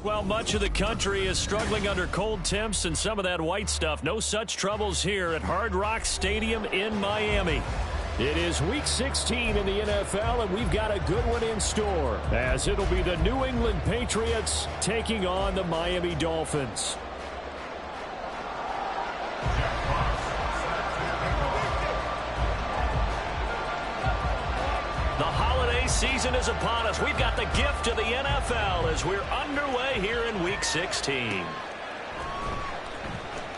Well, much of the country is struggling under cold temps and some of that white stuff. No such troubles here at Hard Rock Stadium in Miami. It is Week 16 in the NFL, and we've got a good one in store, as it'll be the New England Patriots taking on the Miami Dolphins. The holiday season is upon us. We've got the gift of the NFL as we're underway here in Week 16.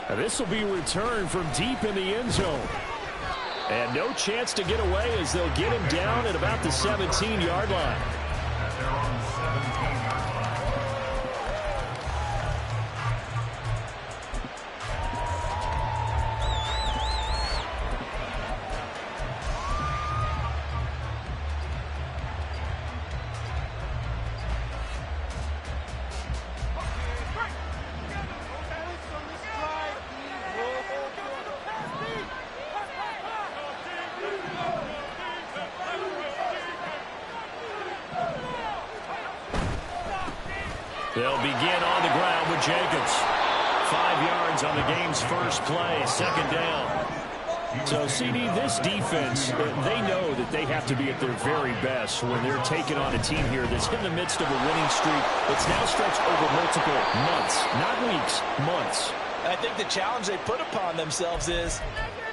Now, this will be returned from deep in the end zone. And no chance to get away as they'll get him down at about the 17-yard line. They'll begin on the ground with Jacobs. 5 yards on the game's first play, second down. So, CD, this defense, they know that they have to be at their very best when they're taking on a team here that's in the midst of a winning streak. It's now stretched over multiple months, not weeks, months. I think the challenge they put upon themselves is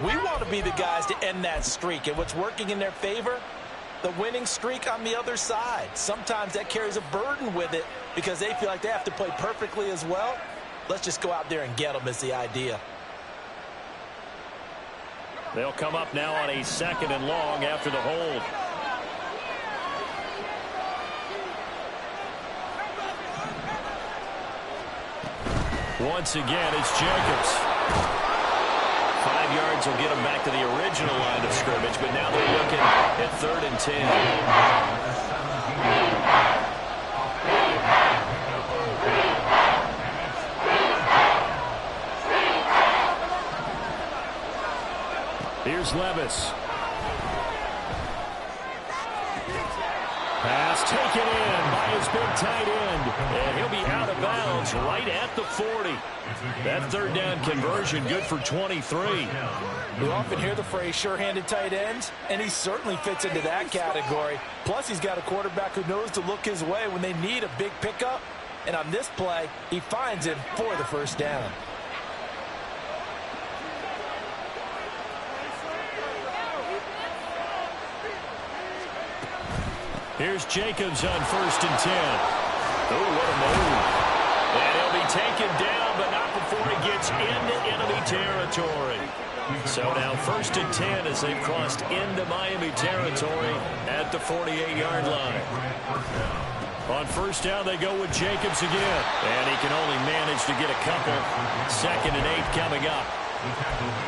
we want to be the guys to end that streak. And what's working in their favor? The winning streak on the other side. Sometimes that carries a burden with it because they feel like they have to play perfectly as well. Let's just go out there and get them is the idea. They'll come up now on a second and long after the hold. Once again, it's Jacobs. 5 yards will get them back to the original line of scrimmage, but now they're looking at 3rd and 10. Here's Levis. Pass taken in by his big tight end. And he'll be out of bounds right at the 40. That 3rd down conversion good for 23. We often hear the phrase sure-handed tight ends, and he certainly fits into that category. Plus, he's got a quarterback who knows to look his way when they need a big pickup. And on this play, he finds him for the first down. Here's Jacobs on 1st and 10. Oh, what a move. And he'll be taken down, but not before he gets into enemy territory. So now 1st and 10 as they've crossed into Miami territory at the 48-yard line. On 1st down, they go with Jacobs again. And he can only manage to get a couple. 2nd and 8 coming up.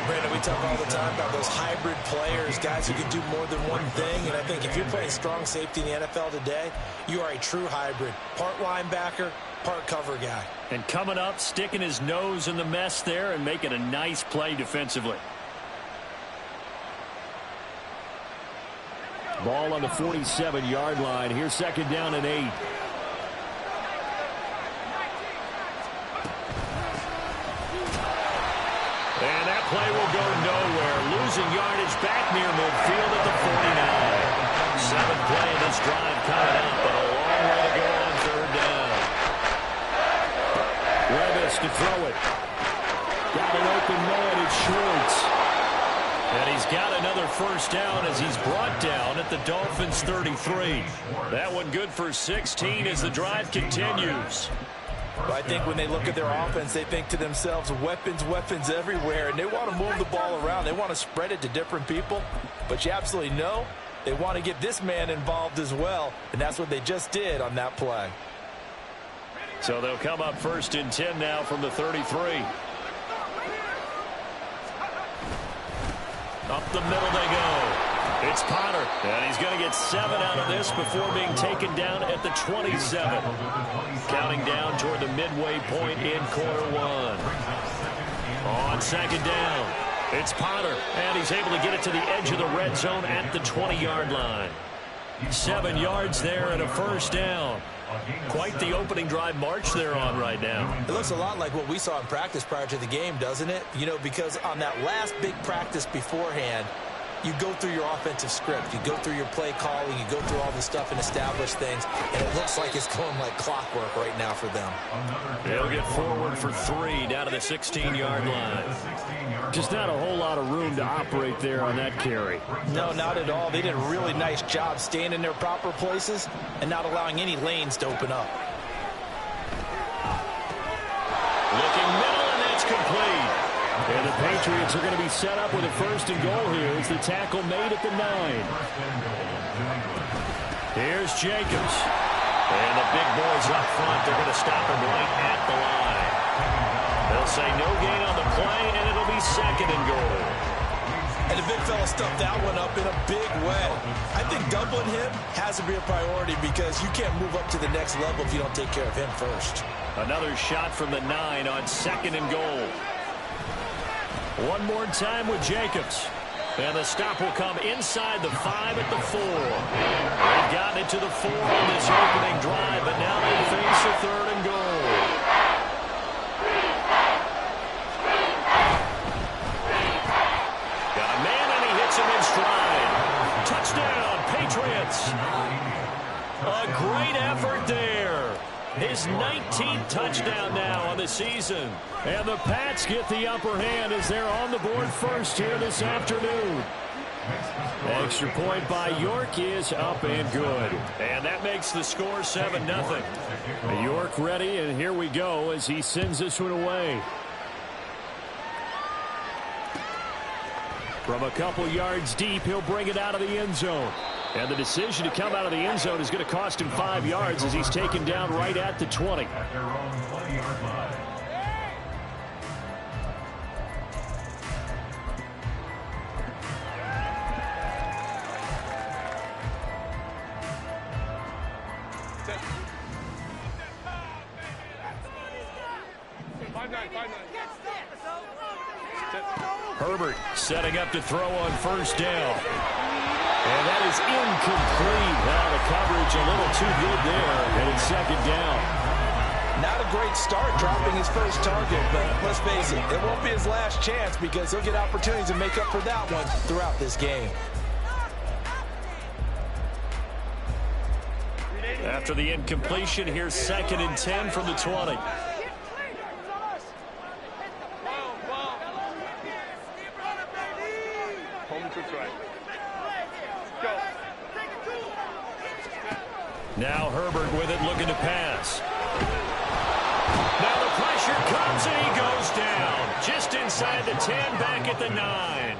Brandon, we talk all the time about those hybrid players, guys who can do more than one thing. And I think if you're playing strong safety in the NFL today, you are a true hybrid. Part linebacker, part cover guy. And coming up, sticking his nose in the mess there and making a nice play defensively. Ball on the 47-yard line. Here's 2nd down and 8. And that play will go nowhere. Losing yardage back near midfield at the 49. 7th play of this drive coming up, but a long way to go on 3rd down. Levis to throw it. Got an open man. It's Schwartz. And he's got another 1st down as he's brought down at the Dolphins' 33. That one good for 16 as the drive continues. But I think when they look at their offense, they think to themselves, weapons, weapons everywhere, and they want to move the ball around. They want to spread it to different people. But you absolutely know they want to get this man involved as well, and that's what they just did on that play. So they'll come up 1st and 10 now from the 33. Up the middle they go. It's Potter, and he's going to get 7 out of this before being taken down at the 27. Counting down toward the midway point in quarter 1. On 2nd down, it's Potter, and he's able to get it to the edge of the red zone at the 20-yard line. 7 yards there and a first down. Quite the opening drive march they're on right now. It looks a lot like what we saw in practice prior to the game, doesn't it? You know, because on that last big practice beforehand, you go through your offensive script. You go through your play calling. You go through all the stuff and establish things. And it looks like it's going like clockwork right now for them. They'll get forward for 3 down to the 16-yard line. Just not a whole lot of room to operate there on that carry. No, not at all. They did a really nice job staying in their proper places and not allowing any lanes to open up. Looking middle, and that's complete. And the Patriots are going to be set up with a first and goal here as the tackle made at the 9. Here's Jacobs. And the big boys up front, they're going to stop him right at the line. They'll say no gain on the play, and it'll be second and goal. And the big fella stuffed that one up in a big way. I think doubling him has to be a priority because you can't move up to the next level if you don't take care of him first. Another shot from the 9 on second and goal. One more time with Jacobs. And the stop will come inside the 5 at the 4. They've gotten it to the 4 on this opening drive, but now they face a third and goal. Got a man, and he hits him in stride. Touchdown, Patriots. A great effort there. His 19th touchdown now on the season. And the Pats get the upper hand as they're on the board first here this afternoon. Extra point by York is up and good. And that makes the score 7-0. York ready, and here we go as he sends this one away. From a couple yards deep, he'll bring it out of the end zone. And the decision to come out of the end zone is going to cost him 5 yards as he's taken down right at the 20. Herbert setting up to throw on first down. And that is incomplete. Now the coverage a little too good there, and it's second down. Not a great start dropping his first target, but let's face it, it won't be his last chance because he'll get opportunities to make up for that one throughout this game. After the incompletion, here's second and 10 from the 20. Now Herbert with it, looking to pass. Now the pressure comes, and he goes down. Just inside the 10, back at the 9.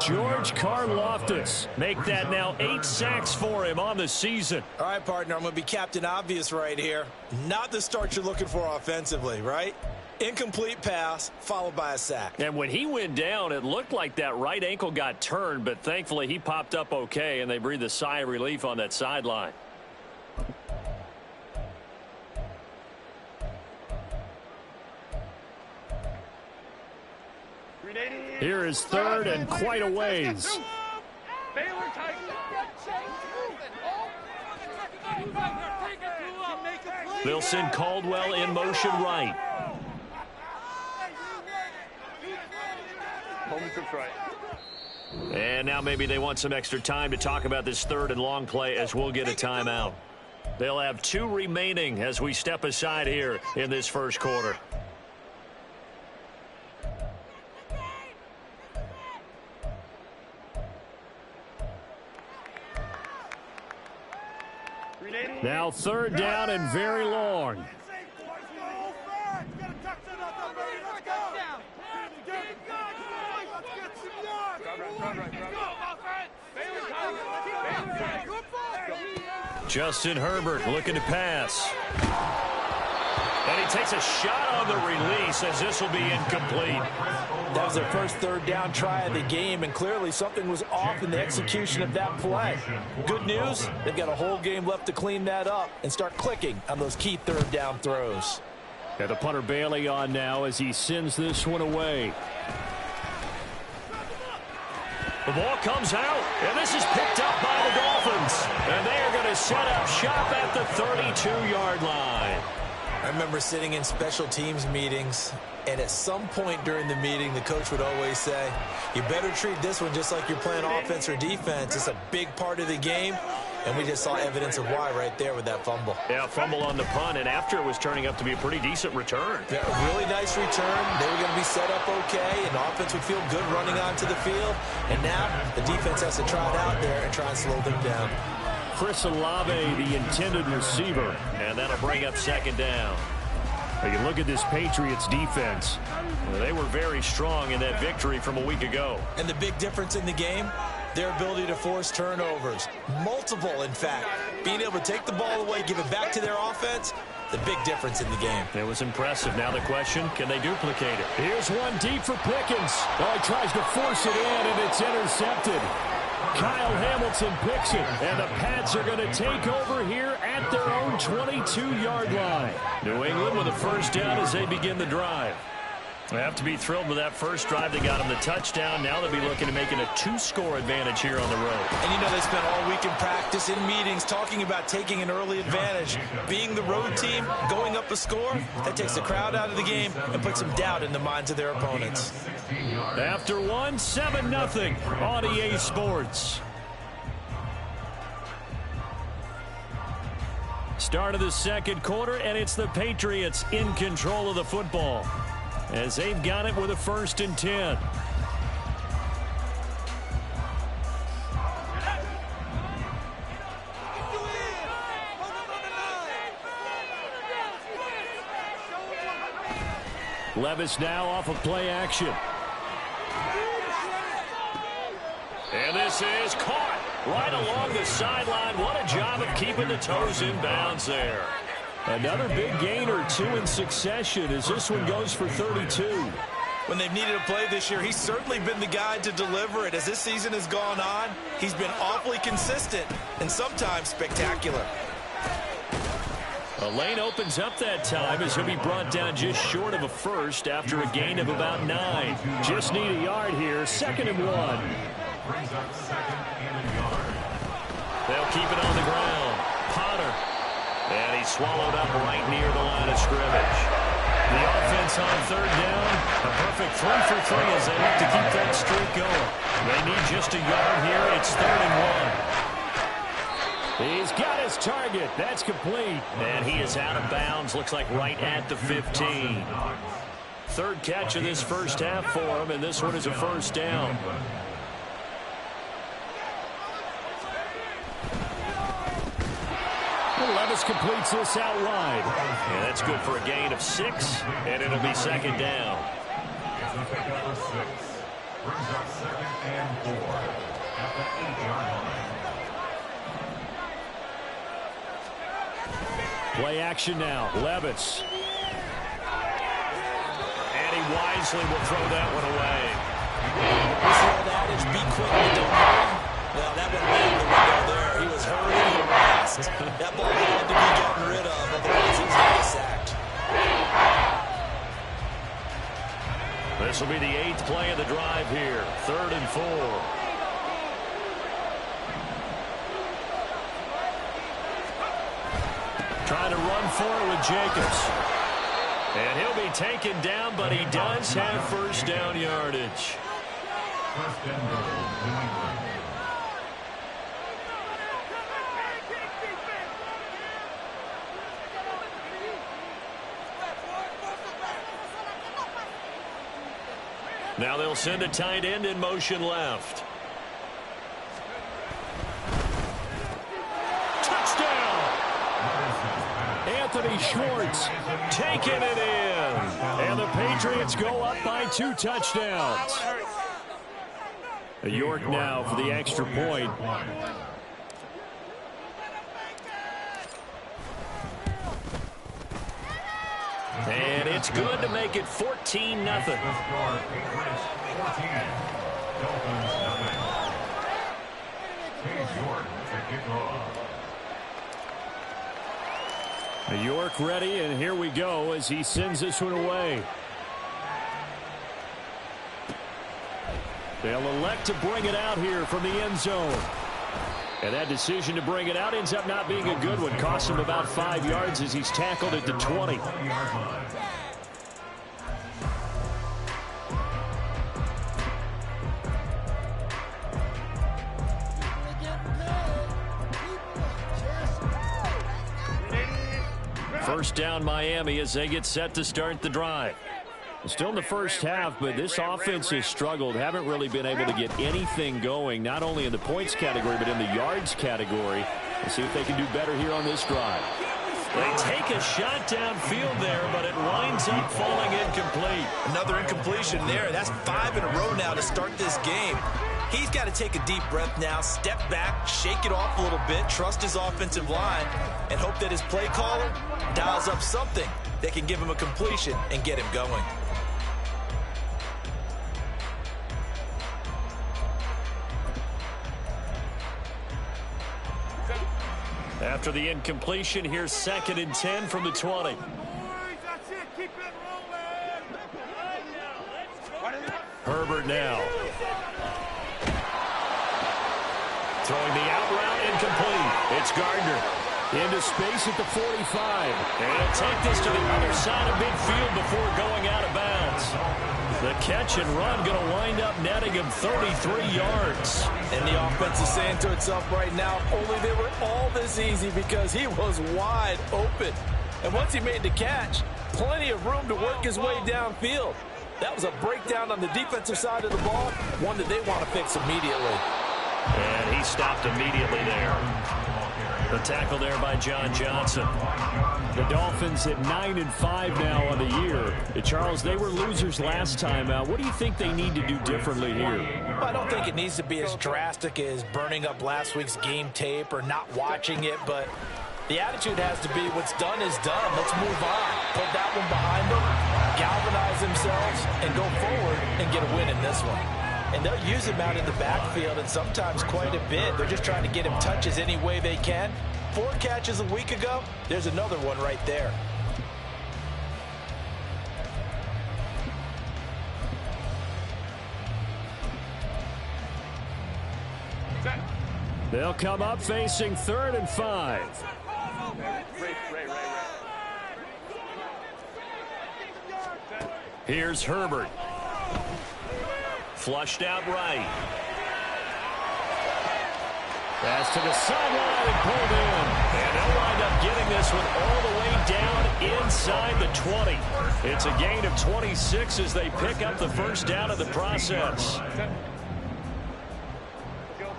George Karlaftis. Make that now 8 sacks for him on the season. All right, partner, I'm going to be Captain Obvious right here. Not the start you're looking for offensively, right? Incomplete pass, followed by a sack. And when he went down, it looked like that right ankle got turned, but thankfully he popped up okay, and they breathed a sigh of relief on that sideline. Here is third and quite a ways. They'll send Caldwell in motion right. And now maybe they want some extra time to talk about this third and long play as we'll get a timeout. They'll have 2 remaining as we step aside here in this first quarter. Now third down and very long. Justin Herbert looking to pass. And he takes a shot on the release as this will be incomplete. That was their first third down try of the game, and clearly something was off in the execution of that play. Good news, they've got a whole game left to clean that up and start clicking on those key third down throws. And the punter Bailey on now as he sends this one away. The ball comes out, and this is picked up by the Dolphins. And they are going to set up shop at the 32-yard line. I remember sitting in special teams meetings, and at some point during the meeting, the coach would always say, you better treat this one just like you're playing offense or defense. It's a big part of the game, and we just saw evidence of why right there with that fumble. Yeah, fumble on the punt, and after it was turning up to be a pretty decent return. Yeah, really nice return. They were going to be set up okay, and the offense would feel good running onto the field. And now the defense has to try it out there and try and slow them down. Chris Olave, the intended receiver, and that'll bring up second down. You can look at this Patriots defense. They were very strong in that victory from a week ago. And the big difference in the game, their ability to force turnovers. Multiple, in fact. Being able to take the ball away, give it back to their offense, the big difference in the game. It was impressive. Now the question, can they duplicate it? Here's one deep for Pickens. Oh, he tries to force it in, and it's intercepted. Kyle Hamilton picks it, and the Pats are going to take over here at their own 22-yard line. New England with a first down as they begin the drive. They have to be thrilled with that first drive. They got them the touchdown. Now they'll be looking to making a 2-score advantage here on the road. And you know they spent all week in practice, in meetings, talking about taking an early advantage. Being the road team, going up a score, that takes the crowd out of the game and puts some doubt in the minds of their opponents. After one, 7-0 on EA Sports. Start of the second quarter, and it's the Patriots in control of the football, as they've got it with a 1st and 10. Levis now off of play action. And this is caught right along the sideline. What a job of keeping the toes in bounds there. Another big gain or two in succession as this one goes for 32. When they've needed a play this year, he's certainly been the guy to deliver it. As this season has gone on, he's been awfully consistent and sometimes spectacular. A lane opens up that time as he'll be brought down just short of a first after a gain of about 9. Just need a yard here, 2nd and 1. They'll keep it on the ground. Potter. And he's swallowed up right near the line of scrimmage. The offense on 3rd down. A perfect 3 for 3 as they look to keep that streak going. They need just a yard here. It's 3rd and 1. He's got his target. That's complete. And he is out of bounds. Looks like right at the 15. 3rd catch of this first half for him, and this one is a 1st down. Levis completes this out wide. And that's good for a gain of 6, and it'll be 2nd down. Play action now. Levis. And he wisely will throw that one away. What's the old adage? Be quick and don't hurry. Well, that would have been the window there. He was hurrying and fast. That ball had to be gotten rid of, otherwise he was going to get sacked. This will be the 8th play of the drive here. 3rd and 4. Trying to run for it with Jacobs. And he'll be taken down, but he does have 1st down yardage. Now they'll send a tight end in motion left. Touchdown! Anthony Schwartz taking it in. And the Patriots go up by 2 touchdowns. York now for the extra point. And it's good to make it 14-0. York ready, and here we go as he sends this one away. They'll elect to bring it out here from the end zone. And that decision to bring it out ends up not being a good one. Costs him about 5 yards as he's tackled at the 20. First down Miami as they get set to start the drive. Still in the first half, but this offense has struggled. Haven't really been able to get anything going, not only in the points category, but in the yards category. We'll see if they can do better here on this drive. They take a shot downfield there, but it winds up falling incomplete. Another incompletion there. That's 5 in a row now to start this game. He's got to take a deep breath now, step back, shake it off a little bit, trust his offensive line, and hope that his play caller dials up something that can give him a completion and get him going. After the incompletion, here's 2nd and 10 from the 20. Herbert now. Throwing the out route incomplete. It's Gardner. Into space at the 45. And he'll take this to the other side of midfield before going out of bounds. The catch and run going to wind up netting him 33 yards. And the offense is saying to itself right now, only they were all this easy because he was wide open. And once he made the catch, plenty of room to work his way downfield. That was a breakdown on the defensive side of the ball, one that they want to fix immediately. And he stopped immediately there. The tackle there by John Johnson. The Dolphins at 9-5 now on the year. Charles, they were losers last time out. What do you think they need to do differently here? Well, I don't think it needs to be as drastic as burning up last week's game tape or not watching it, but the attitude has to be what's done is done. Let's move on. Put that one behind them, galvanize themselves, and go forward and get a win in this one. And they'll use him out in the backfield, and sometimes quite a bit. They're just trying to get him touches any way they can. 4 catches a week ago, there's another one right there. They'll come up facing 3rd and 5. Here's Herbert. Flushed out right. Pass to the sideline and pulled in. And they'll wind up getting this one all the way down inside the 20. It's a gain of 26 as they pick up the first down of the process. Let's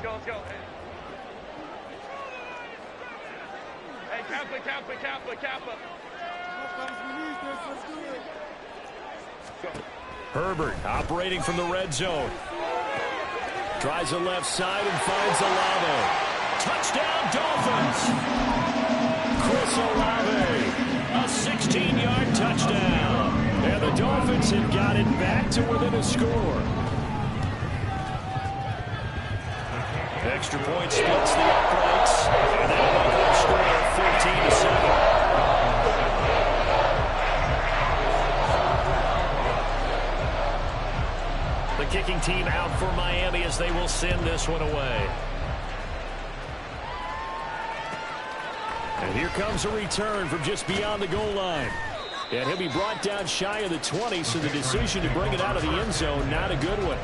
go. Hey, Kappa. Herbert operating from the red zone. Tries the left side and finds Olave. Touchdown, Dolphins! Chris Olave, a 16-yard touchdown. And the Dolphins have got it back to within a score. Extra point splits the uprights. And that'll make their score 14-7. The kicking team out for Miami as they will send this one away. And here comes a return from just beyond the goal line. And he'll be brought down shy of the 20, so the decision to bring it out of the end zone, not a good one.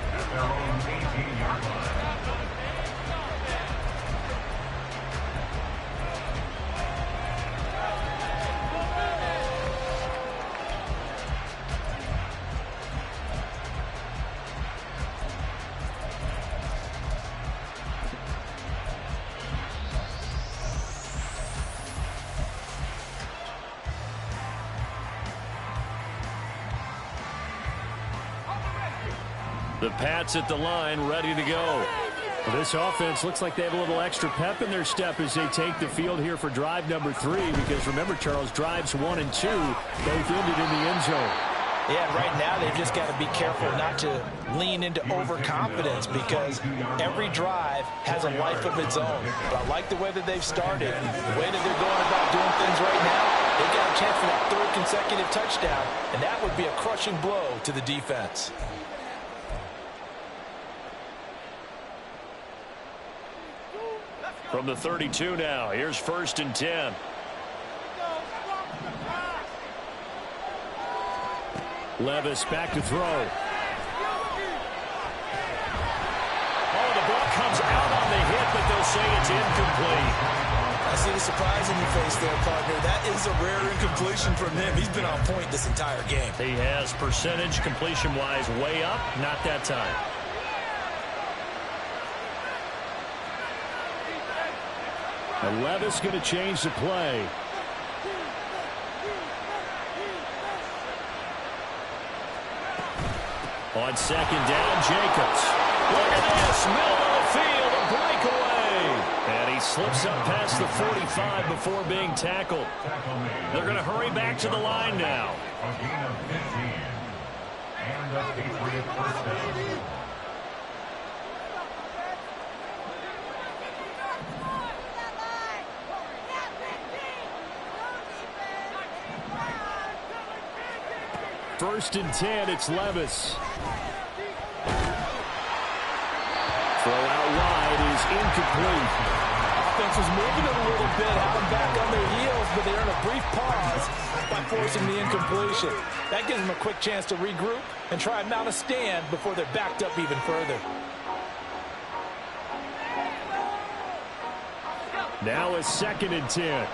The Pats at the line, ready to go. Well, this offense looks like they have a little extra pep in their step as they take the field here for drive number 3. Because remember, Charles, drives 1 and 2 both ended in the end zone. Yeah, right now they've just got to be careful not to lean into overconfidence because every drive has a life of its own. But I like the way that they've started, the way that they're going about doing things right now. They've got a chance for that 3rd consecutive touchdown, and that would be a crushing blow to the defense. From the 32 now, here's 1st and 10. Levis back to throw. Oh, the ball comes out on the hit, but they'll say it's incomplete. I see the surprise in your face there, partner. That is a rare incompletion from him. He's been on point this entire game. He has percentage completion-wise way up, not that time. And Levis going to change the play. On 2nd down, Jacobs. Look at this, middle of the field, a breakaway. And he slips up past the 45 before being tackled. They're going to hurry back to the line now. A gain of 15. And a Patriot first down. First and 10, it's Levis. Throw out wide is incomplete. Offense was moving it a little bit, had them back on their heels, but they earned a brief pause by forcing the incompletion. That gives them a quick chance to regroup and try and mount a stand before they're backed up even further. Now a 2nd and 10.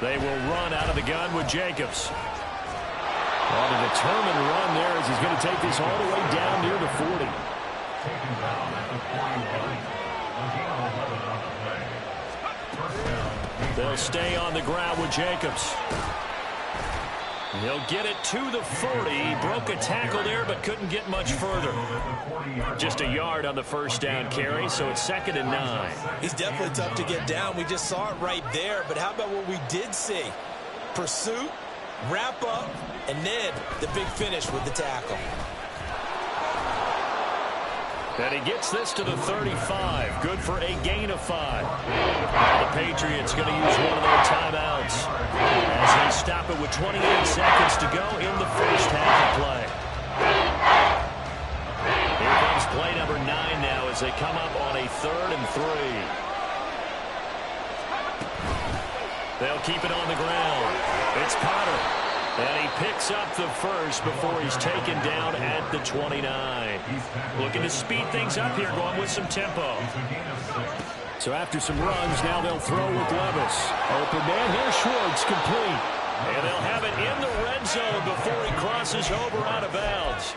They will run out of the gun with Jacobs. On a determined run there as he's going to take this all the way down near the 40. Taken down at the 41. A gain of 11 on the play. First down. They'll stay on the ground with Jacobs. He'll get it to the 40. He broke a tackle there but couldn't get much further. Just a yard on the first down carry, so it's 2nd and 9. He's definitely tough to get down. We just saw it right there, but how about what we did see? Pursuit, wrap up, and then the big finish with the tackle. And he gets this to the 35. Good for a gain of 5. Now the Patriots going to use one of their timeouts as they stop it with 28 seconds to go in the first half of play. Here comes play number 9 now as they come up on a 3rd and 3. They'll keep it on the ground. It's Potter. And he picks up the first before he's taken down at the 29. Looking to speed things up here, going with some tempo. So after some runs, now they'll throw with Levis. Open man, here's Schwartz, complete. And they'll have it in the red zone before he crosses over out of bounds.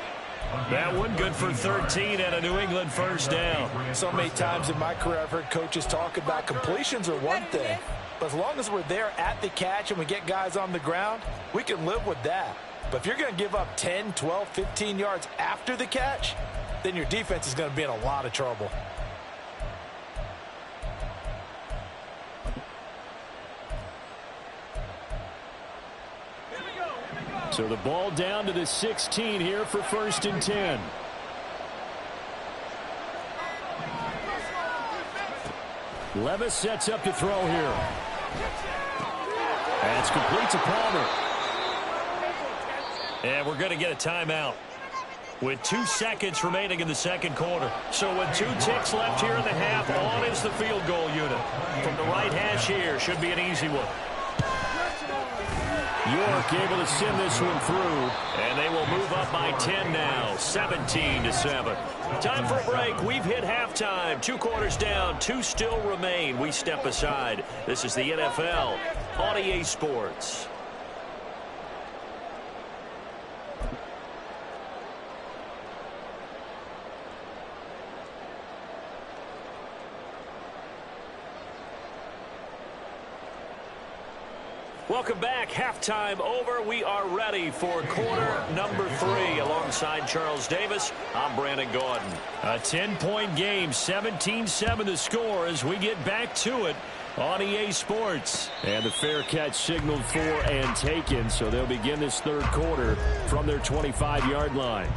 That one good for 13 and a New England first down. So many times in my career I've heard coaches talk about completions are one thing, but as long as we're there at the catch and we get guys on the ground, we can live with that. But if you're going to give up 10, 12, 15 yards after the catch, then your defense is going to be in a lot of trouble. So the ball down to the 16 here for 1st and 10. Levis sets up to throw here. That's complete to Palmer. And we're going to get a timeout with 2 seconds remaining in the second quarter. So with 2 ticks left here in the half, on is the field goal unit. From the right hash here, should be an easy one. York able to send this one through. And they will move up by 10 now, 17-7. Time for a break. We've hit halftime. 2 quarters down, 2 still remain. We step aside. This is the NFL on EA Sports. Welcome back. Halftime over. We are ready for quarter number 3. Alongside Charles Davis, I'm Brandon Gaudin. A 10-point game, 17-7 the score as we get back to it on EA Sports. And the fair catch signaled for and taken, so they'll begin this third quarter from their 25-yard line.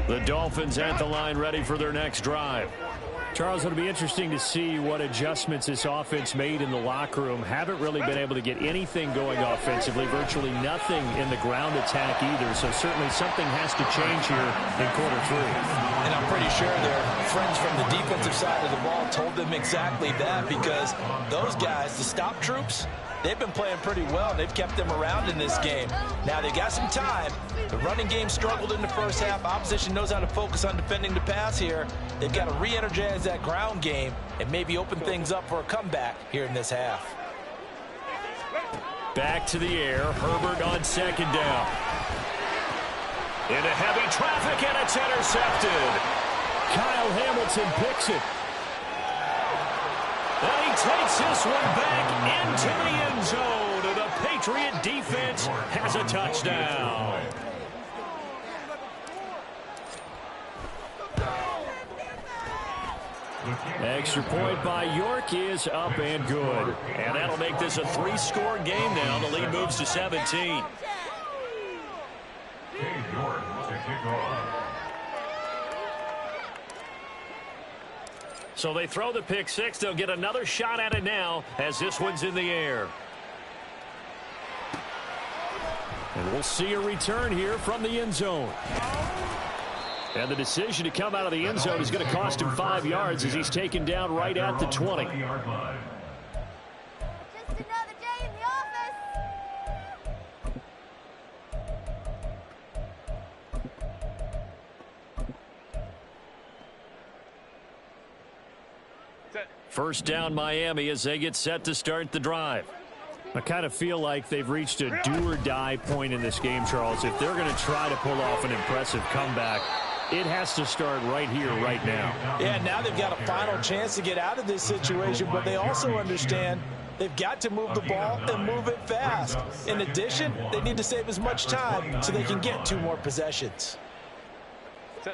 The Dolphins at the line ready for their next drive. Charles, it'll be interesting to see what adjustments this offense made in the locker room. Haven't really been able to get anything going offensively, virtually nothing in the ground attack either. So certainly something has to change here in quarter 3. And I'm pretty sure their friends from the defensive side of the ball told them exactly that, because those guys, the stop troops, they've been playing pretty well. They've kept them around in this game. Now they've got some time. The running game struggled in the first half. Opposition knows how to focus on defending the pass here. They've got to re-energize that ground game and maybe open things up for a comeback here in this half. Back to the air. Herbert on second down. Into heavy traffic, and it's intercepted. Kyle Hamilton picks it. And he takes this one back into the end zone. And the Patriot defense has a touchdown. Extra point by York is up and good. And that'll make this a 3-score game now. The lead moves to 17. Cade York to kick off. So they throw the pick six. They'll get another shot at it now as this one's in the air. And we'll see a return here from the end zone. And the decision to come out of the end zone is going to cost him 5 yards as he's taken down right at the 20. Just another day in the office. First down Miami as they get set to start the drive. I kind of feel like they've reached a do-or-die point in this game, Charles. If they're going to try to pull off an impressive comeback, it has to start right here, right now. Yeah, now they've got a final chance to get out of this situation, but they also understand they've got to move the ball and move it fast. In addition, they need to save as much time so they can get 2 more possessions.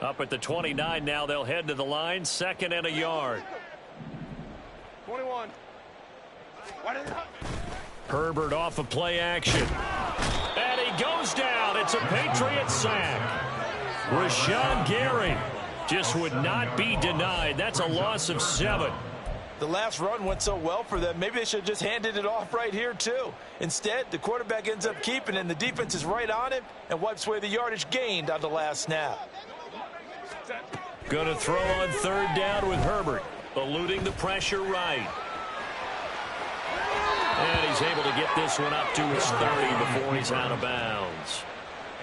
Up at the 29 now, they'll head to the line, 2nd and a yard. 21. Herbert off of play action. And he goes down. It's a Patriot sack. Rashawn Gary just would not be denied. That's a loss of 7. The last run went so well for them. Maybe they should have just handed it off right here, too. Instead, the quarterback ends up keeping it, and the defense is right on him and wipes away the yardage gained on the last snap. Going to throw on 3rd down with Herbert, eluding the pressure right. And he's able to get this one up to his 30 before he's out of bounds.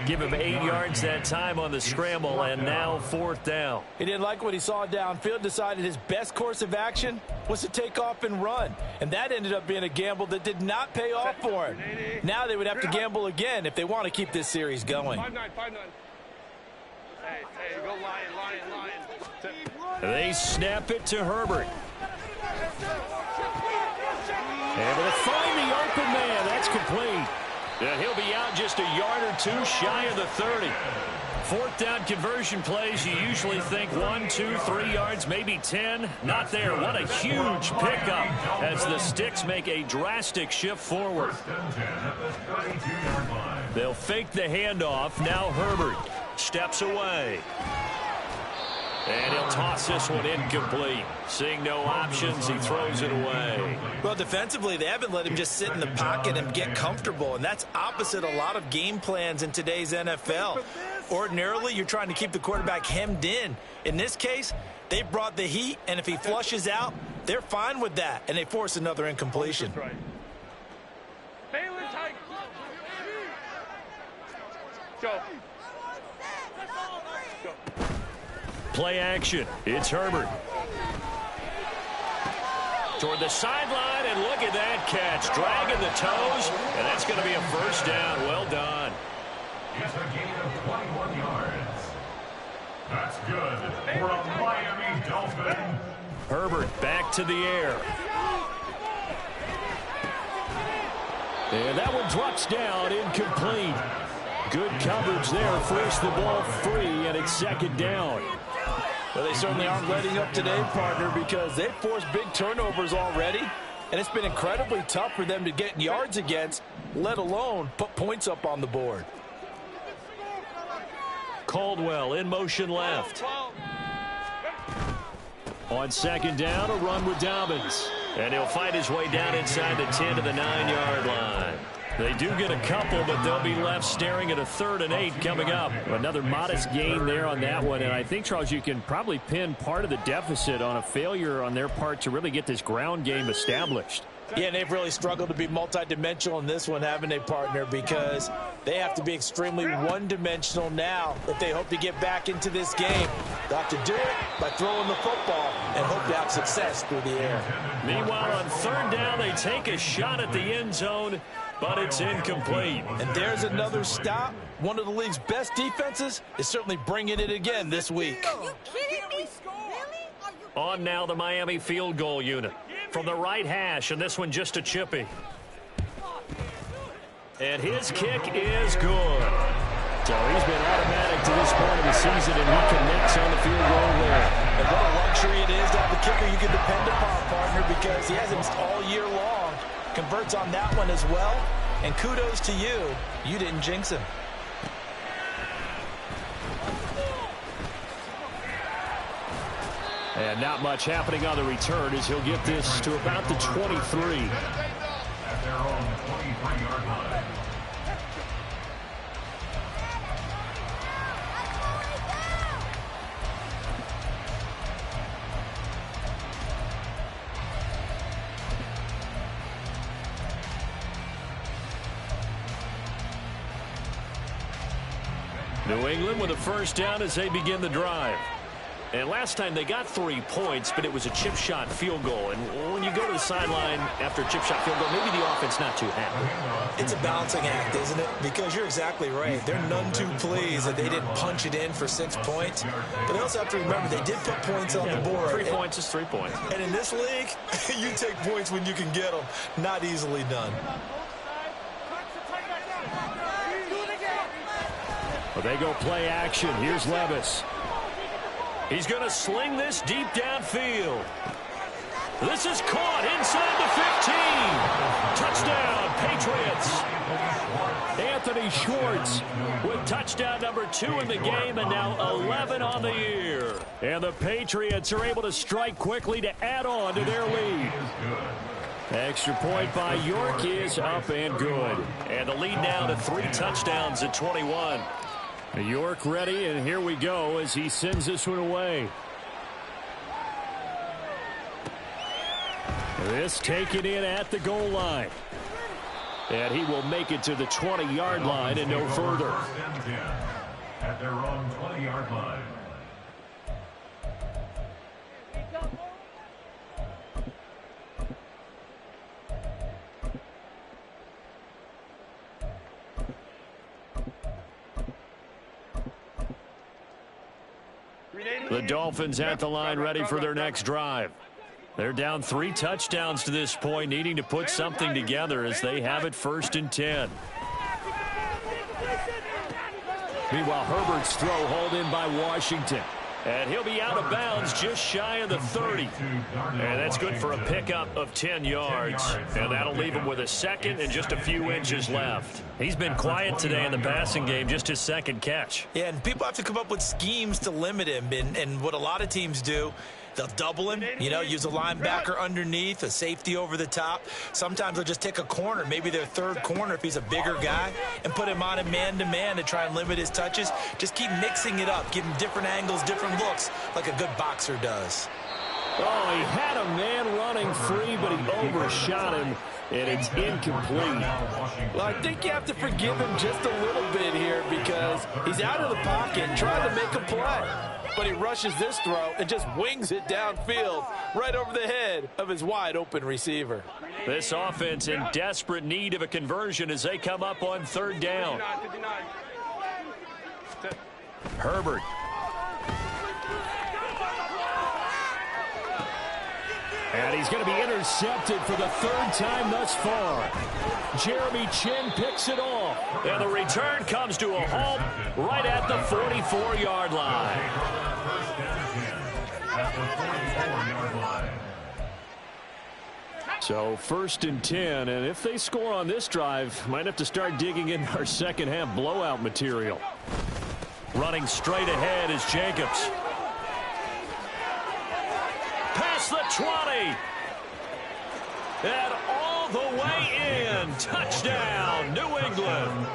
Give him 8 yards that time on the scramble, and now 4th down. He didn't like what he saw downfield, decided his best course of action was to take off and run. And that ended up being a gamble that did not pay off for him. Now they would have to gamble again if they want to keep this series going. 5-9. Hey, go Lion. They snap it to Herbert. Able to find the open man. That's complete. And he'll be out just a yard or 2 shy of the 30. 4th down conversion plays, you usually think 1, 2, 3 yards, maybe 10. Not there. What a huge pickup as the Sticks make a drastic shift forward. They'll fake the handoff. Now Herbert steps away. And he'll toss this one incomplete. Seeing no options, he throws it away. Well, defensively, they haven't let him just sit in the pocket and get comfortable, and that's opposite a lot of game plans in today's NFL. Ordinarily, you're trying to keep the quarterback hemmed in. In this case, they brought the heat, and if he flushes out, they're fine with that, and they force another incompletion. Go. Play action. It's Herbert. Toward the sideline, and look at that catch. Dragging the toes, and that's going to be a 1st down. Well done. It's a gain of 21 yards. That's good for a Miami Dolphin. Herbert back to the air. And that one drops down, incomplete. Good coverage there, forced the ball free, and it's 2nd down. Well, they certainly aren't letting up today, partner, because they've forced big turnovers already, and it's been incredibly tough for them to get yards against, let alone put points up on the board. Caldwell in motion left. On second down, a run with Dobbins. And he'll fight his way down inside the 10 to the 9-yard line. They do get a couple, but they'll be left staring at a 3rd and 8 coming up. Another modest gain there on that one. And I think, Charles, you can probably pin part of the deficit on a failure on their part to really get this ground game established. Yeah, and they've really struggled to be multidimensional in this one, haven't they, partner? Because they have to be extremely one-dimensional now if they hope to get back into this game. They have to do it by throwing the football and hope to have success through the air. Meanwhile, on 3rd down, they take a shot at the end zone, but it's incomplete. And there's another stop. One of the league's best defenses is certainly bringing it again this week. Are you kidding me? Really? On now the Miami field goal unit. From the right hash, and this one just a chippy. And his kick is good. So he's been automatic to this point of the season, and he connects on the field goal there. And what a luxury it is to have a kicker you can depend upon, partner, because he hasn't missed all year long. Converts on that one as well. And kudos to you. You didn't jinx him. And not much happening on the return as he'll get this to about the 23. At their own 23-yard line. New England with a 1st down as they begin the drive. And last time they got 3 points, but it was a chip shot field goal. And when you go to the sideline after a chip shot field goal, maybe the offense not too happy. It's a balancing act, isn't it? Because you're exactly right. They're none too pleased that they didn't punch it in for 6 points. But they also have to remember they did put points on the board. 3 points is 3 points. And in this league, you take points when you can get them. Not easily done. Well, they go play action. Here's Levis. He's going to sling this deep downfield. This is caught inside the 15. Touchdown, Patriots. Anthony Schwartz with touchdown number 2 in the game, and now 11 on the year. And the Patriots are able to strike quickly to add on to their lead. Extra point by York is up and good. And the lead now to 3 touchdowns at 21. York ready, and here we go as he sends this one away. This taken in at the goal line. And he will make it to the 20-yard line and no further. 1st and 10 at their own 20-yard line. The Dolphins at the line ready for their next drive. They're down 3 touchdowns to this point, needing to put something together as they have it 1st and 10. Meanwhile, Herbert's throw hauled in by Washington. And he'll be out of bounds just shy of the 30. And that's good for a pickup of 10 yards. And that'll leave him with a 2nd and just a few inches left. He's been quiet today in the passing game, just his 2nd catch. Yeah, and people have to come up with schemes to limit him. And what a lot of teams do, they'll double him, use a linebacker underneath, a safety over the top. Sometimes they'll just take a corner, maybe their 3rd corner if he's a bigger guy, and put him on a man-to-man to try and limit his touches. Just keep mixing it up, give him different angles, different looks, like a good boxer does. Oh, he had a man running free, but he overshot him, and it's incomplete. Well, I think you have to forgive him just a little bit here because he's out of the pocket trying to make a play. But he rushes this throw and just wings it downfield right over the head of his wide-open receiver. This offense in desperate need of a conversion as they come up on 3rd down. Herbert. And he's going to be intercepted for the 3rd time thus far. Jeremy Chin picks it off. And the return comes to a halt right at the 44-yard line. 1st and 10 at the 44-yard line. So 1st and 10, and if they score on this drive, might have to start digging in our second half blowout material. Running straight ahead is Jacobs. Past the 20. And all the way in. Touchdown, New England.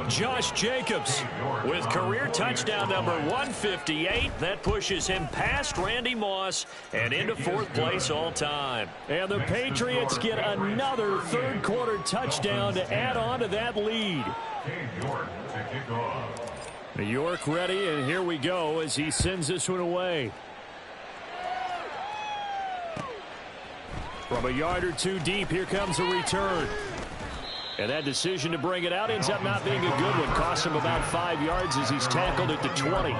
Josh Jacobs with career touchdown number 158. That pushes him past Randy Moss and into fourth place all time. And the Patriots get another third quarter touchdown to add on to that lead. New York ready, and here we go as he sends this one away. From a yard or two deep, here comes a return. And that decision to bring it out ends up not being a good one. Costs him about 5 yards as he's tackled at the 20.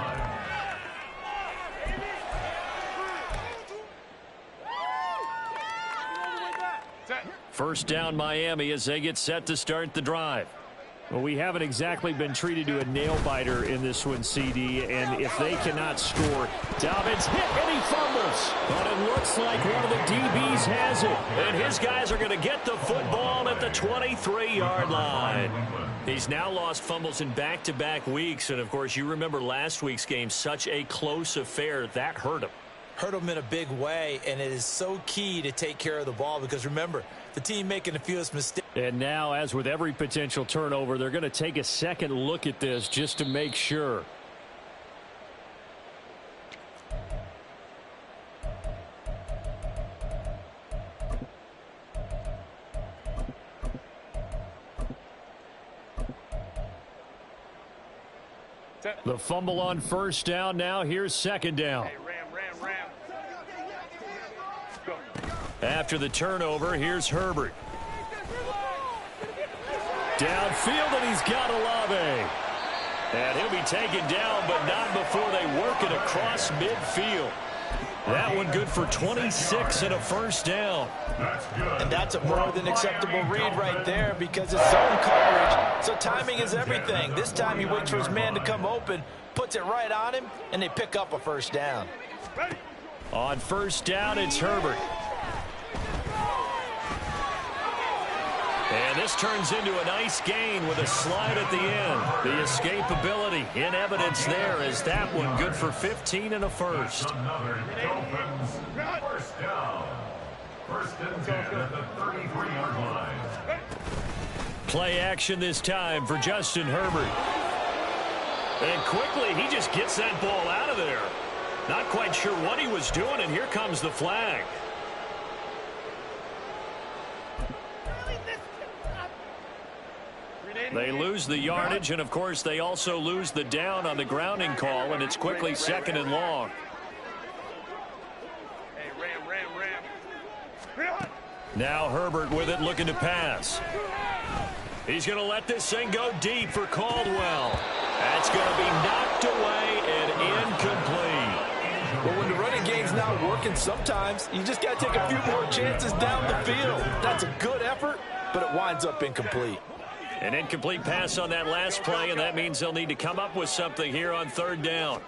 First down Miami as they get set to start the drive. Well, we haven't exactly been treated to a nail-biter in this one, CD, and if they cannot score, Dobbins hit and he fumbles. But it looks like one of the DBs has it. And his guys are going to get the football at the 23-yard line. He's now lost fumbles in back-to-back weeks, and of course, you remember last week's game, such a close affair. That hurt him. Hurt him in a big way, and it is so key to take care of the ball because, remember, the team making the fewest mistakes. And now, as with every potential turnover, they're going to take a second look at this just to make sure. The fumble on first down now. Here's second down. Hey, ram. Go. After the turnover, here's Herbert. Downfield, and he's got Olave. And he'll be taken down, but not before they work it across midfield. That one good for 26 and a first down. And that's a more than acceptable read right there because it's zone coverage. So timing is everything. This time he waits for his man to come open, puts it right on him, and they pick up a first down. On first down, it's Herbert. And this turns into a nice gain with a slide at the end. The escapability in evidence there as that one good for 15 and a first. Another Dolphins first down. First and 10 at the 33-yard line. Play action this time for Justin Herbert. And quickly, he just gets that ball out of there. Not quite sure what he was doing, and here comes the flag. They lose the yardage, and of course they also lose the down on the grounding call, and it's quickly second and long. Hey, ram. Now Herbert with it, looking to pass. He's going to let this thing go deep for Caldwell. That's going to be knocked away and incomplete. Well, when the running game's not working, sometimes you just got to take a few more chances down the field. That's a good effort, but it winds up incomplete. An incomplete pass on that last play, and that means they'll need to come up with something here on third down.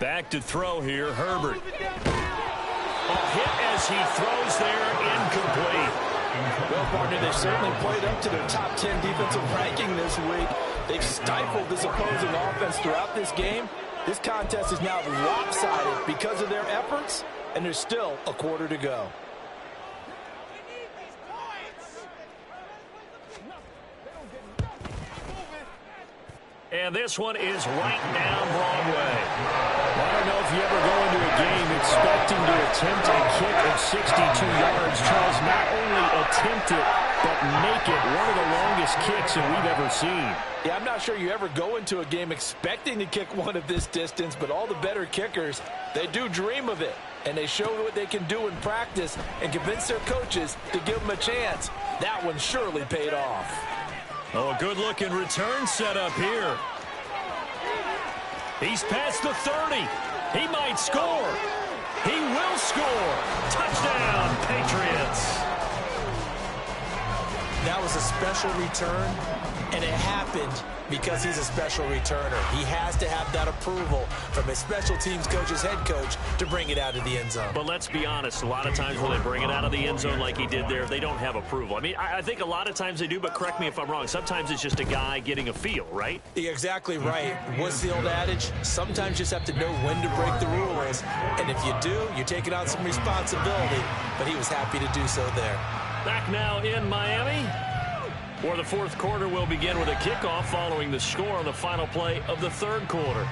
Back to throw here, Herbert. A hit as he throws there, incomplete. Well, partner, they've certainly played up to their top 10 defensive ranking this week. They've stifled this opposing offense throughout this game. This contest is now lopsided because of their efforts, and there's still a quarter to go. And this one is right down Broadway. I don't know if you ever go into a game expecting to attempt a kick of 62 yards. Charles, not only attempt it, but make it one of the longest kicks that we've ever seen. Yeah, I'm not sure you ever go into a game expecting to kick one of this distance, but all the better kickers, they do dream of it. And they show what they can do in practice and convince their coaches to give them a chance. That one surely paid off. Oh, a good-looking return set up here. He's past the 30. He might score. He will score. Touchdown, Patriots. That was a special return. And it happened because he's a special returner. He has to have that approval from his special teams coach's head coach to bring it out of the end zone. But let's be honest, a lot of times when they bring it out of the end zone like he did there, they don't have approval. I mean, I think a lot of times they do, but correct me if I'm wrong. Sometimes it's just a guy getting a feel, right? You're exactly right. What's the old adage? Sometimes you just have to know when to break the rules. And if you do, you're taking on some responsibility. But he was happy to do so there. Back now in Miami, where the fourth quarter will begin with a kickoff following the score on the final play of the third quarter.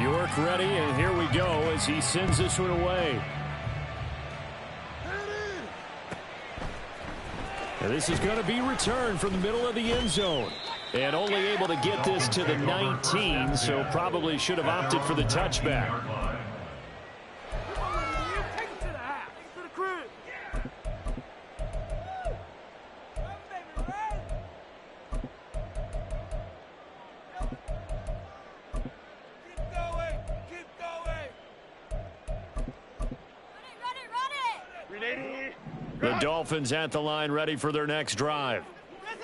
York ready, and here we go as he sends this one away. And this is going to be returned from the middle of the end zone. And only able to get this to the 19, so probably should have opted for the touchback. The Dolphins at the line, ready for their next drive.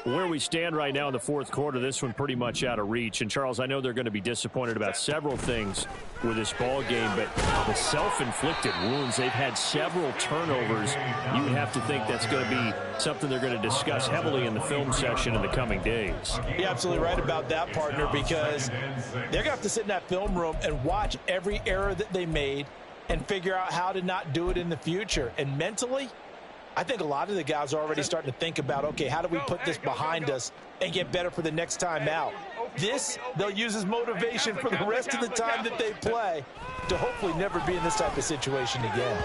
Where we stand right now in the fourth quarter, this one pretty much out of reach. And, Charles, I know they're going to be disappointed about several things with this ball game, but the self-inflicted wounds, they've had several turnovers. You would have to think that's going to be something they're going to discuss heavily in the film session in the coming days. You're absolutely right about that, partner, because they're going to have to sit in that film room and watch every error that they made and figure out how to not do it in the future. And mentally, I think a lot of the guys are already starting to think about, okay, how do we put this behind us and get better for the next time out? This, they'll use as motivation for the rest of the time that they play to hopefully never be in this type of situation again.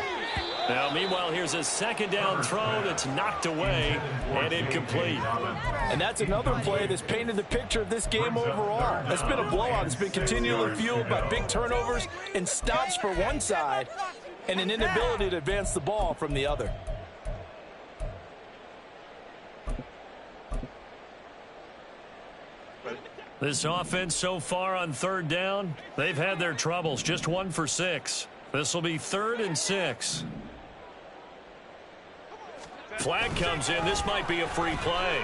Now, meanwhile, here's a second down throw that's knocked away and incomplete. And that's another play that's painted the picture of this game overall. It's been a blowout. It's been continually fueled by big turnovers and stops for one side and an inability to advance the ball from the other. This offense so far on third down, they've had their troubles. Just 1 for 6. This will be 3rd and 6. Flag comes in. This might be a free play.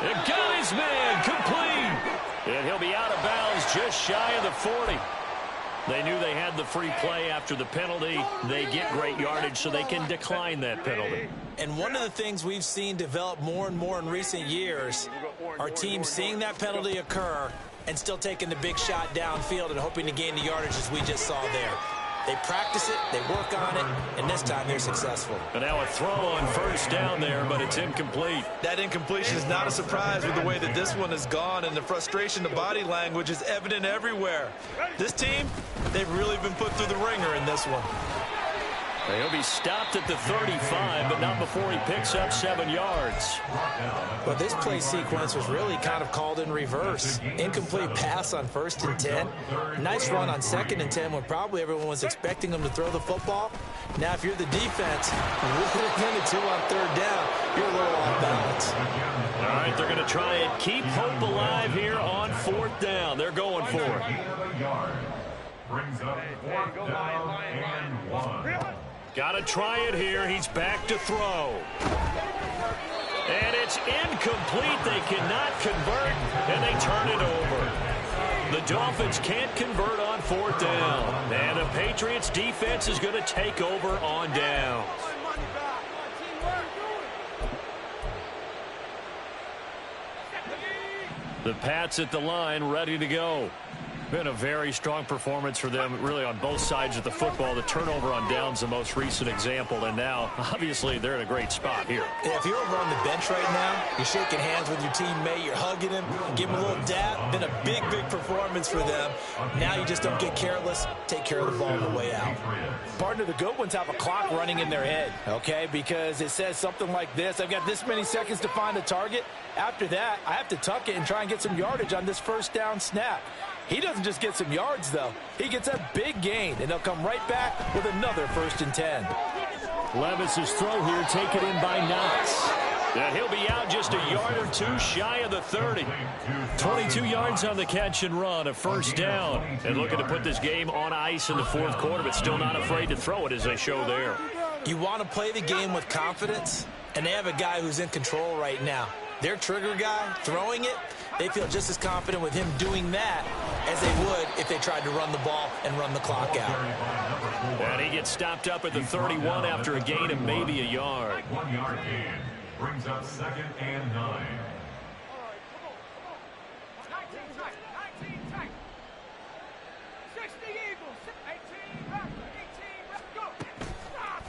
It got his man complete. And he'll be out of bounds just shy of the 40. They knew they had the free play after the penalty. They get great yardage, so they can decline that penalty. And one of the things we've seen develop more and more in recent years are teams seeing that penalty occur and still taking the big shot downfield and hoping to gain the yardage as we just saw there. They practice it, they work on it, and this time they're successful. And now a throw on first down there, but it's incomplete. That incompletion is not a surprise with the way that this one has gone, and the frustration, the body language is evident everywhere. This team, they've really been put through the ringer in this one. He'll be stopped at the 35, but not before he picks up 7 yards. Well, this play sequence was really kind of called in reverse. Incomplete pass on 1st and 10. Nice run on 2nd and 10 when probably everyone was expecting them to throw the football. Now, if you're the defense, with a minute 2 on 3rd down, you're a little off balance. All right, they're going to try and keep hope alive here on 4th down. They're going for it. Brings up 4th down and 1. Got to try it here. He's back to throw. And it's incomplete. They cannot convert, and they turn it over. The Dolphins can't convert on 4th down. And the Patriots defense is going to take over on downs. The Pats at the line, ready to go. Been a very strong performance for them, really, on both sides of the football. The turnover on downs, the most recent example, and now, obviously, they're in a great spot here. If you're over on the bench right now, you're shaking hands with your teammate, you're hugging him, give him a little dap. Been a big, big performance for them. Now you just don't get careless. Take care of the ball on the way out. Partner, the good ones have a clock running in their head, okay, because it says something like this. I've got this many seconds to find a target. After that, I have to tuck it and try and get some yardage on this first down snap. He doesn't just get some yards, though. He gets a big gain, and they'll come right back with another 1st and 10. Levis's throw here taken in by Knox. And he'll be out just a yard or two shy of the 30. 22 yards on the catch and run, a first down. And looking to put this game on ice in the fourth quarter, but still not afraid to throw it as they show there. You want to play the game with confidence, and they have a guy who's in control right now. Their trigger guy throwing it, they feel just as confident with him doing that as they would if they tried to run the ball and run the clock out. And he gets stopped up at the 31 after a gain of maybe a yard. 1 yard gain brings up 2nd and 9.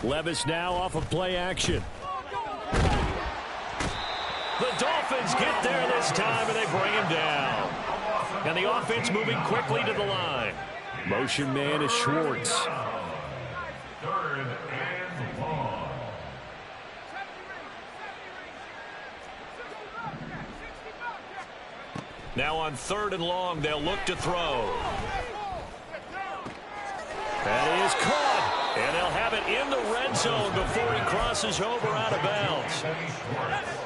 Levis now off of play action. The Dolphins get there this time, and they bring him down. And the offense moving quickly to the line. Motion man is Schwartz. 3rd and long. Now on 3rd and long, they'll look to throw. That is caught. And they'll have it in the red zone before he crosses over out of bounds.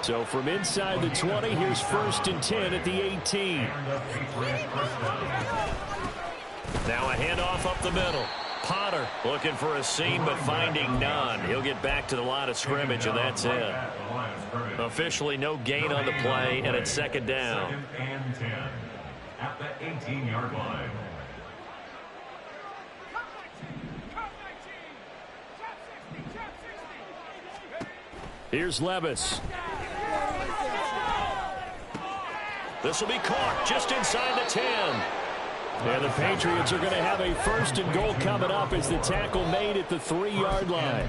So from inside the 20, here's 1st and 10 at the 18. Now a handoff up the middle. Potter looking for a seam, but finding none. He'll get back to the line of scrimmage, and that's it. Officially no gain on the play, and it's 2nd down. 2nd and 10 at the 18-yard line. Here's Levis. This will be caught just inside the 10. And the Patriots are going to have a 1st and goal coming up as the tackle made at the 3-yard line.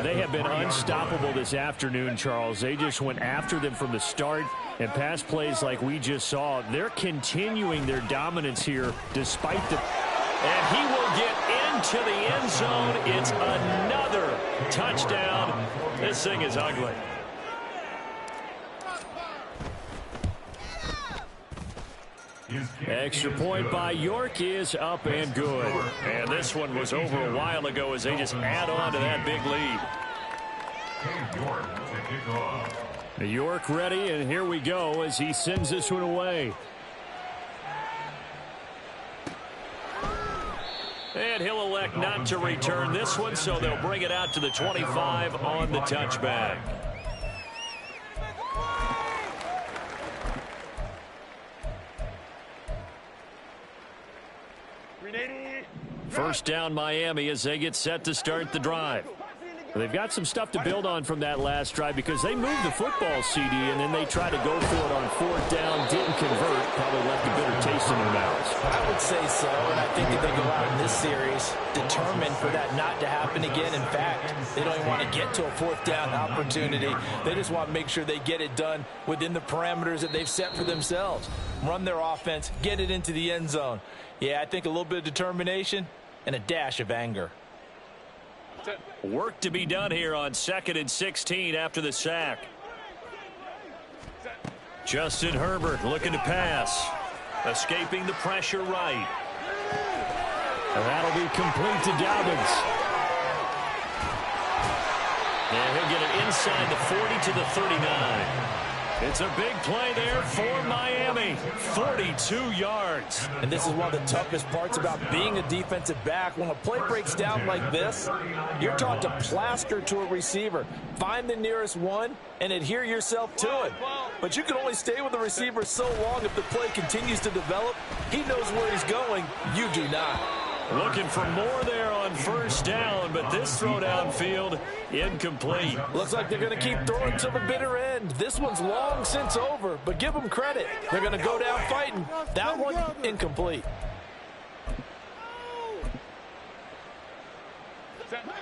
They have been unstoppable this afternoon, Charles. They just went after them from the start, and pass plays like we just saw. They're continuing their dominance here despite the... And he will get into the end zone. It's another touchdown. This thing is ugly. Extra point by York is up and good. And this one was over a while ago as they just add on to that big lead. York to kick off. York ready, and here we go as he sends this one away. And he'll elect not to return this one, so they'll bring it out to the 25 on the touchback. First down Miami as they get set to start the drive. They've got some stuff to build on from that last drive because they moved the football, CD, and then they tried to go for it on 4th down, didn't convert, probably left a bitter taste in their mouths. I would say so, and I think that they go out in this series determined for that not to happen again. In fact, they don't even want to get to a 4th down opportunity. They just want to make sure they get it done within the parameters that they've set for themselves. Run their offense, get it into the end zone. Yeah, I think a little bit of determination and a dash of anger. Work to be done here on 2nd and 16 after the sack. Justin Herbert looking to pass. Escaping the pressure right. And that'll be complete to Dobbins. And he'll get it inside the 40 to the 39. It's a big play there for Miami. 42 yards. And this is one of the toughest parts about being a defensive back. When a play breaks down like this, you're taught to plaster to a receiver. Find the nearest one and adhere yourself to it. But you can only stay with the receiver so long if the play continues to develop. He knows where he's going. You do not. Looking for more there on 1st down, but this throw downfield incomplete. Looks like they're going to keep throwing to the bitter end. This one's long since over, but give them credit. They're going to go down fighting. That one, incomplete.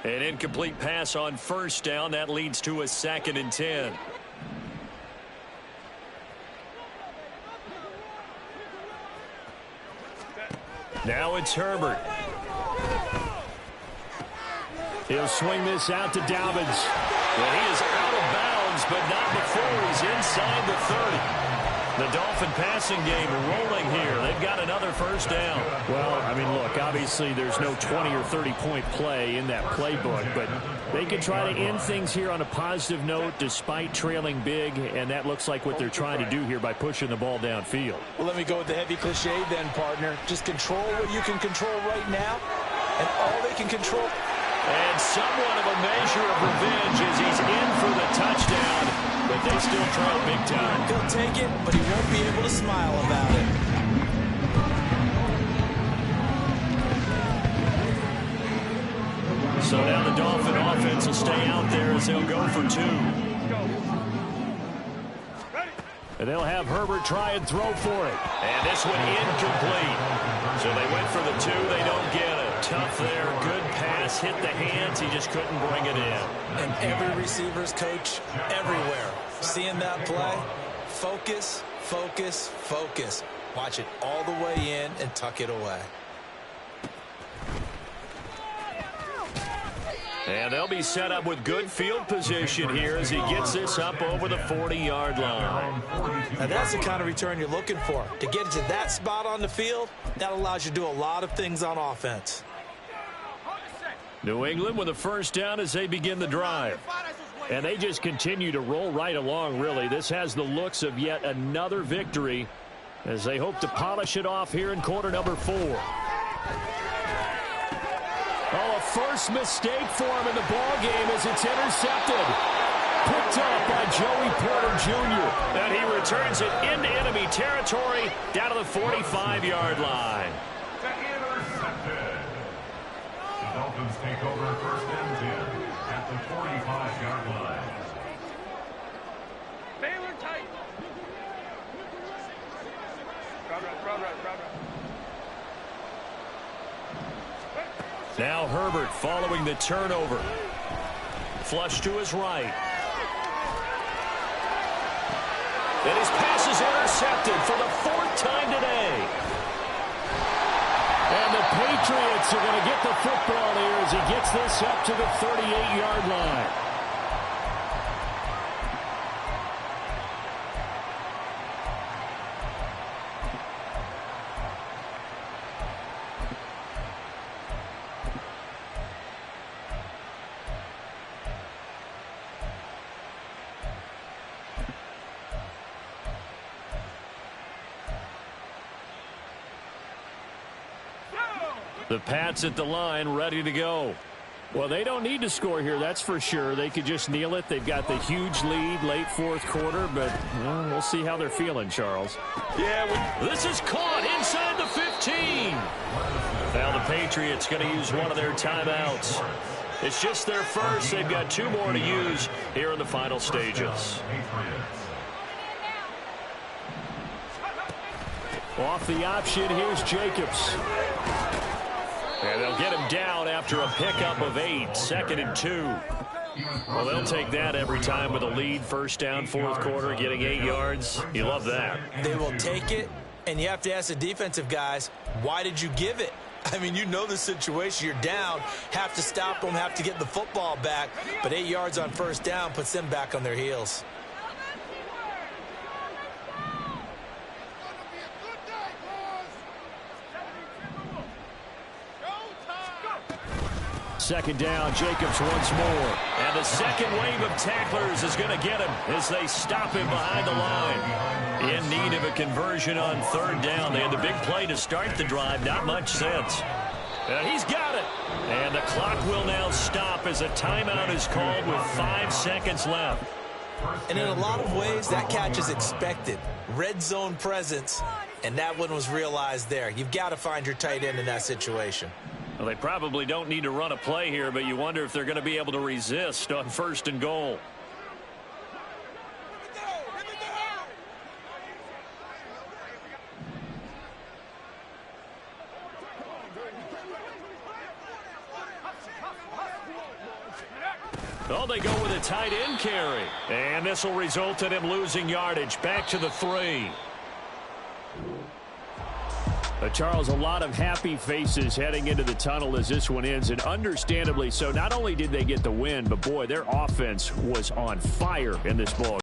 An incomplete pass on 1st down. That leads to a 2nd and 10. Now it's Herbert. He'll swing this out to Dobbins. Well, he is out of bounds, but not before he's inside the 30. The Dolphin passing game rolling here. They've got another first down. Well, I mean, look, obviously there's no 20 or 30-point play in that playbook, but they can try to end things here on a positive note despite trailing big, and that looks like what they're trying to do here by pushing the ball downfield. Well, let me go with the heavy cliche then, partner. Just control what you can control right now, and all they can control. And somewhat of a measure of revenge as he's in for the touchdown, but they still trail big time. He'll take it, but he won't be able to smile about it. So now the Dolphin offense will stay out there as they'll go for 2. And they'll have Herbert try and throw for it. And this one incomplete. So they went for the 2. They don't get it. Tough there. Good pass. Hit the hands. He just couldn't bring it in. And every receiver's coach everywhere. Seeing that play, focus, focus, focus. Watch it all the way in and tuck it away. And they'll be set up with good field position here as he gets this up over the 40-yard line. Now that's the kind of return you're looking for. To get to that spot on the field, that allows you to do a lot of things on offense. New England with a first down as they begin the drive. And they just continue to roll right along, really. This has the looks of yet another victory as they hope to polish it off here in quarter number 4. Oh, a first mistake for him in the ball game as it's intercepted. Picked up by Joey Porter Jr. And he returns it into enemy territory down to the 45-yard line. Intercepted. The Dolphins take over first and 10 at the 45-yard line. Baylor tight. Crowd right. Now Herbert following the turnover. Flush to his right. And his pass is intercepted for the 4th time today. And the Patriots are going to get the football here as he gets this up to the 38-yard line. The Pats at the line, ready to go. Well, they don't need to score here, that's for sure. They could just kneel it. They've got the huge lead late 4th quarter, but we'll see how they're feeling, Charles. Yeah, this is caught inside the 15. Now the Patriots going to use one of their timeouts. It's just their first. They've got 2 more to use here in the final stages. Off the option, here's Jacobs. And they'll get him down after a pickup of 8, 2nd and 2. Well, they'll take that every time with a lead. First down, 4th quarter, getting 8 yards. You love that. They will take it, and you have to ask the defensive guys, why did you give it? I mean, you know the situation. You're down, have to stop them, have to get the football back. But 8 yards on first down puts them back on their heels. Second down, Jacobs once more. And the second wave of tacklers is going to get him as they stop him behind the line. In need of a conversion on 3rd down. They had the big play to start the drive. Not much sense. And he's got it. And the clock will now stop as a timeout is called with 5 seconds left. And in a lot of ways, that catch is expected. Red zone presence, and that one was realized there. You've got to find your tight end in that situation. Well, they probably don't need to run a play here, but you wonder if they're going to be able to resist on 1st and goal. Oh, they go with a tight end carry. And this will result in him losing yardage. Back to the 3. Charles, a lot of happy faces heading into the tunnel as this one ends, and understandably so. Not only did they get the win, but boy, their offense was on fire in this ball.